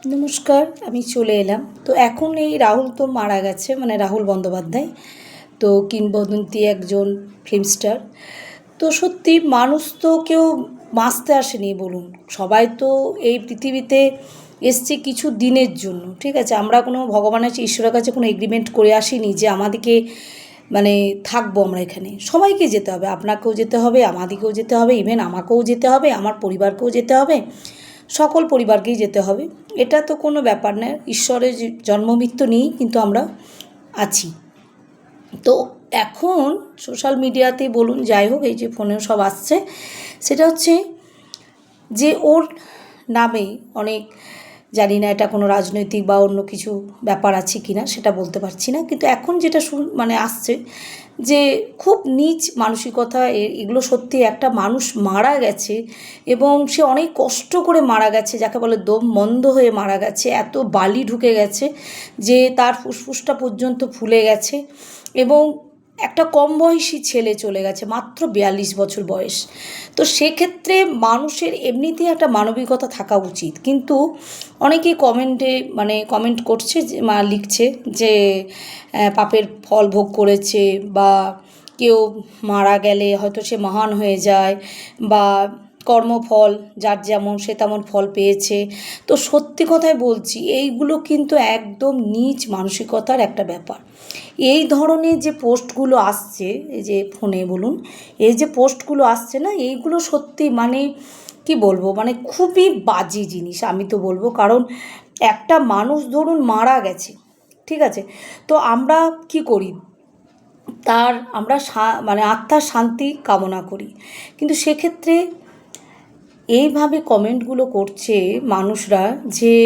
নমস্কার, আমি চলে এলাম। তো এখন এই রাহুল তো মারা গেছে, মানে রাহুল বন্দ্যোপাধ্যায়। তো কিংবদন্তি একজন ফিল্ম স্টার। তো সত্যি মানুষ তো কেউ বাঁচতে আসেনি বলুন। সবাই তো এই পৃথিবীতে এসছে কিছু দিনের জন্য, ঠিক আছে? আমরা কোনো ভগবানের কাছে, ঈশ্বরের কাছে কোনো এগ্রিমেন্ট করে আসিনি যে আমাদেরকে মানে থাকবো আমরা এখানে। সবাইকে যেতে হবে, আপনাকেও যেতে হবে, আমাদেরকেও যেতে হবে, ইভেন আমাকেও যেতে হবে, আমার পরিবারকেও যেতে হবে, সকল পরিবারকেই যেতে হবে। এটা তো কোনো ব্যাপার না, ঈশ্বরের জন্ম মৃত্যু নেই, কিন্তু আমরা আছি। তো এখন সোশ্যাল মিডিয়াতেই বলুন, যাই হোক, এই যে ফোনেও সব আসছে, সেটা হচ্ছে যে ওর নামে অনেক, জানি না এটা কোনো রাজনৈতিক বা অন্য কিছু ব্যাপার আছে কি না সেটা বলতে পারছি না, কিন্তু এখন যেটা মানে আসছে যে খুব নীচ মানসিকতা। এগুলো সত্যি, একটা মানুষ মারা গেছে এবং সে অনেক কষ্ট করে মারা গেছে, যাকে বলে দম বন্ধ হয়ে মারা গেছে, এত বালি ঢুকে গেছে যে তার ফুসফুসটা পর্যন্ত ফুলে গেছে, এবং একটা কম বয়সী ছেলে চলে গেছে, মাত্র 42 বছর বয়স। তো সেক্ষেত্রে মানুষের এমনিতেই একটা মানবিকতা থাকা উচিত, কিন্তু অনেকেই কমেন্টে মানে কমেন্ট করছে যে লিখছে যে পাপের ফল ভোগ করেছে, বা কেউ মারা গেলে হয়তো সে মহান হয়ে যায়, বা কর্মফল যার যেমন সে তেমন ফল পেয়েছে। তো সত্যি কথাই বলছি, এইগুলো কিন্তু একদম নীচ মানসিকতার একটা ব্যাপার। এই ধরনের যে পোস্টগুলো আসছে, এই যে ফোনে বলুন, এই যে পোস্টগুলো আসছে না, এইগুলো সত্যি মানে কি বলবো, মানে খুবই বাজে জিনিস আমি তো বলবো। কারণ একটা মানুষ ধরুন মারা গেছে, ঠিক আছে, তো আমরা কি করি, তার আমরা মানে আত্মার শান্তি কামনা করি, কিন্তু সেক্ষেত্রে এইভাবে কমেন্টগুলো করছে মানুষরা যে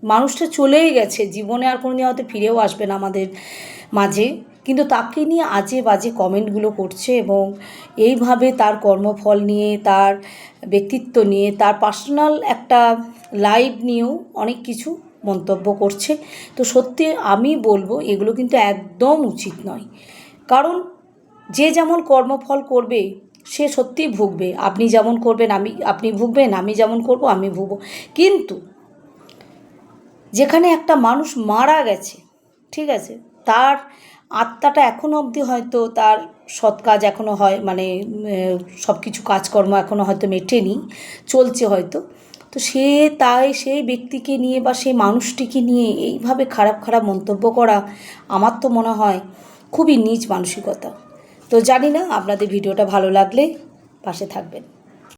মানুষটা চলেই গেছে, জীবনে আর কোনো দিন হয়তো ফিরেও আসবে না আমাদের মাঝে, কিন্তু তাকে নিয়ে আজে বাজে কমেন্টগুলো করছে, এবং এইভাবে তার কর্মফল নিয়ে, তার ব্যক্তিত্ব নিয়ে, তার পার্সোনাল একটা লাইফ নিয়েও অনেক কিছু মন্তব্য করছে। তো সত্যি আমি বলবো এগুলো কিন্তু একদম উচিত নয়। কারণ যে যেমন কর্মফল করবে সে সত্যিই ভুগবে। আপনি যেমন করবেন আপনি ভুগবেন, আমি যেমন করব আমি ভুগব। কিন্তু যেখানে একটা মানুষ মারা গেছে, ঠিক আছে, তার আত্মাটা এখনও অবধি হয়তো তার সৎ কাজ এখনও হয়, মানে সব কিছু কাজকর্ম এখনও হয়তো মেটেনি, চলছে হয়তো। তো সে তাই সেই ব্যক্তিকে নিয়ে বা সেই মানুষটিকে নিয়ে এইভাবে খারাপ খারাপ মন্তব্য করা, আমার তো মনে হয় খুবই নীচ মানসিকতা। তো জানি না, আপনাদের ভিডিওটা ভালো লাগলে পাশে থাকবেন।